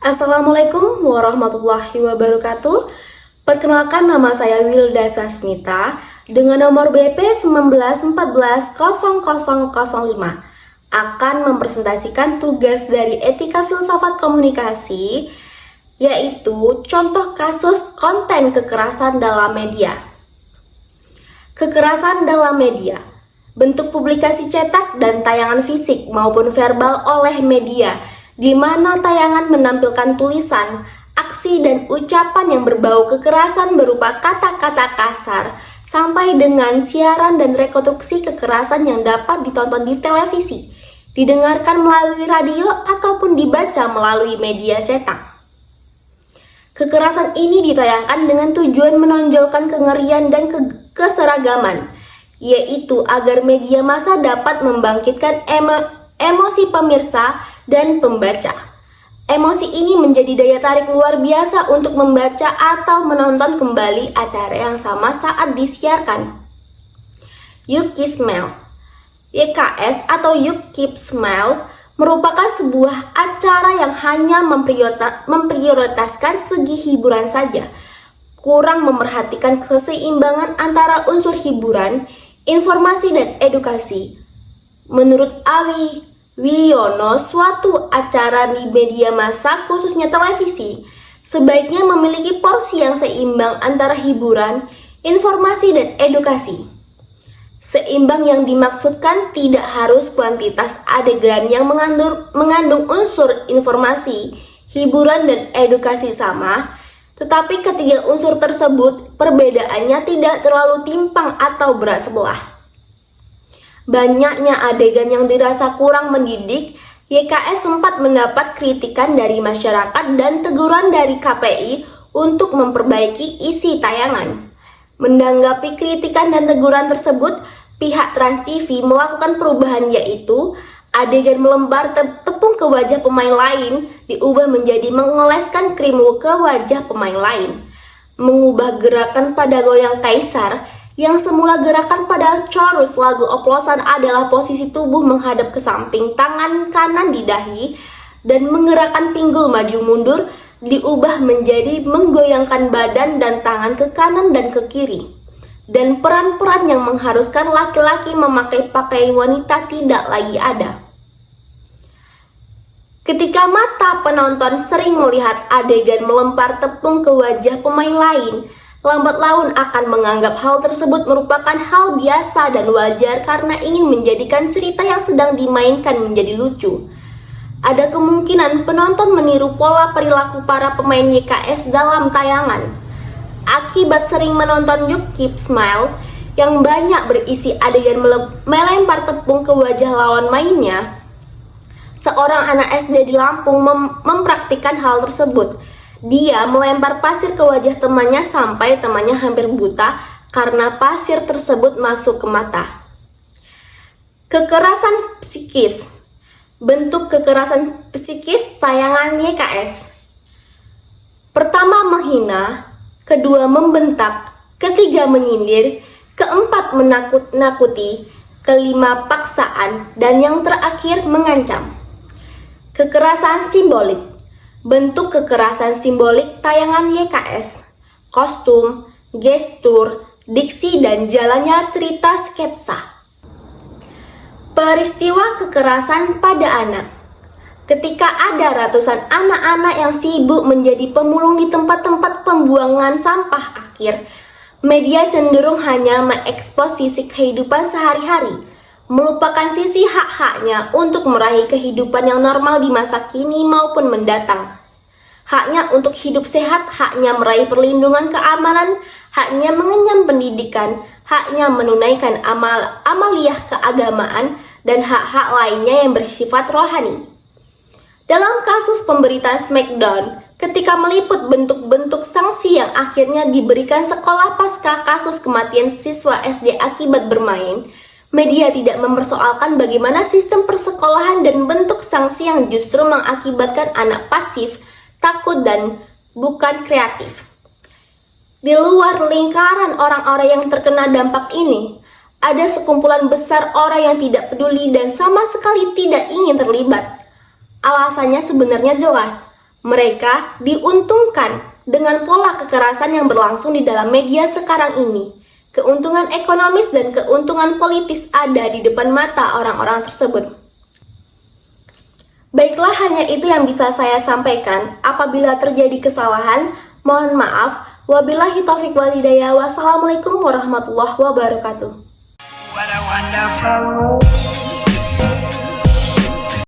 Assalamualaikum warahmatullahi wabarakatuh. Perkenalkan, nama saya Wilda Sasmita dengan nomor BP 19140005 akan mempresentasikan tugas dari Etika Filsafat Komunikasi, yaitu contoh kasus konten kekerasan dalam media. Kekerasan dalam media, bentuk publikasi cetak dan tayangan fisik maupun verbal oleh media, di mana tayangan menampilkan tulisan, aksi, dan ucapan yang berbau kekerasan berupa kata-kata kasar, sampai dengan siaran dan rekonstruksi kekerasan yang dapat ditonton di televisi, didengarkan melalui radio, ataupun dibaca melalui media cetak. Kekerasan ini ditayangkan dengan tujuan menonjolkan kengerian dan keseragaman, yaitu agar media massa dapat membangkitkan emosi pemirsa dan pembaca. Emosi ini menjadi daya tarik luar biasa untuk membaca atau menonton kembali acara yang sama saat disiarkan. You Keep Smile, YKS atau You Keep Smile merupakan sebuah acara yang hanya memprioritaskan segi hiburan saja, kurang memerhatikan keseimbangan antara unsur hiburan, informasi, dan edukasi. Menurut Awi Wiono, suatu acara di media massa, khususnya televisi, sebaiknya memiliki porsi yang seimbang antara hiburan, informasi, dan edukasi. Seimbang yang dimaksudkan tidak harus kuantitas adegan yang mengandung unsur informasi, hiburan, dan edukasi sama, tetapi ketiga unsur tersebut perbedaannya tidak terlalu timpang atau berat sebelah. Banyaknya adegan yang dirasa kurang mendidik, YKS sempat mendapat kritikan dari masyarakat dan teguran dari KPI untuk memperbaiki isi tayangan. Menanggapi kritikan dan teguran tersebut, pihak Trans TV melakukan perubahan, yaitu adegan melempar tepung ke wajah pemain lain diubah menjadi mengoleskan krim ke wajah pemain lain. Mengubah gerakan pada goyang kaisar, yang semula gerakan pada chorus lagu oplosan adalah posisi tubuh menghadap ke samping, tangan kanan di dahi, dan menggerakkan pinggul maju mundur, diubah menjadi menggoyangkan badan dan tangan ke kanan dan ke kiri. Dan peran-peran yang mengharuskan laki-laki memakai pakaian wanita tidak lagi ada. Ketika mata penonton sering melihat adegan melempar tepung ke wajah pemain lain, lambat laun akan menganggap hal tersebut merupakan hal biasa dan wajar karena ingin menjadikan cerita yang sedang dimainkan menjadi lucu. Ada kemungkinan penonton meniru pola perilaku para pemain YKS dalam tayangan. Akibat sering menonton You Keep Smile yang banyak berisi adegan melempar tepung ke wajah lawan mainnya, seorang anak SD di Lampung mempraktikkan hal tersebut. Dia melempar pasir ke wajah temannya sampai temannya hampir buta karena pasir tersebut masuk ke mata. Kekerasan psikis. Bentuk kekerasan psikis tayangan YKS. Pertama, menghina. Kedua, membentak. Ketiga, menyindir. Keempat, menakut-nakuti. Kelima, paksaan. Dan yang terakhir, mengancam. Kekerasan simbolik. Bentuk kekerasan simbolik tayangan YKS, kostum, gestur, diksi, dan jalannya cerita sketsa. Peristiwa kekerasan pada anak. Ketika ada ratusan anak-anak yang sibuk menjadi pemulung di tempat-tempat pembuangan sampah akhir, media cenderung hanya mengekspos sisi kehidupan sehari-hari, melupakan sisi hak-haknya untuk meraih kehidupan yang normal di masa kini maupun mendatang. Haknya untuk hidup sehat, haknya meraih perlindungan keamanan, haknya mengenyam pendidikan, haknya menunaikan amaliyah keagamaan, dan hak-hak lainnya yang bersifat rohani. Dalam kasus pemberitaan Smackdown, ketika meliput bentuk-bentuk sanksi yang akhirnya diberikan sekolah pasca kasus kematian siswa SD akibat bermain, media tidak mempersoalkan bagaimana sistem persekolahan dan bentuk sanksi yang justru mengakibatkan anak pasif, takut, dan bukan kreatif. Di luar lingkaran orang-orang yang terkena dampak ini, ada sekumpulan besar orang yang tidak peduli dan sama sekali tidak ingin terlibat. Alasannya sebenarnya jelas. Mereka diuntungkan dengan pola kekerasan yang berlangsung di dalam media sekarang ini. Keuntungan ekonomis dan keuntungan politis ada di depan mata orang-orang tersebut. Baiklah, hanya itu yang bisa saya sampaikan. Apabila terjadi kesalahan, mohon maaf. Wabillahi taufiq wal hidayah. Wassalamualaikum warahmatullahi wabarakatuh. What a wonderful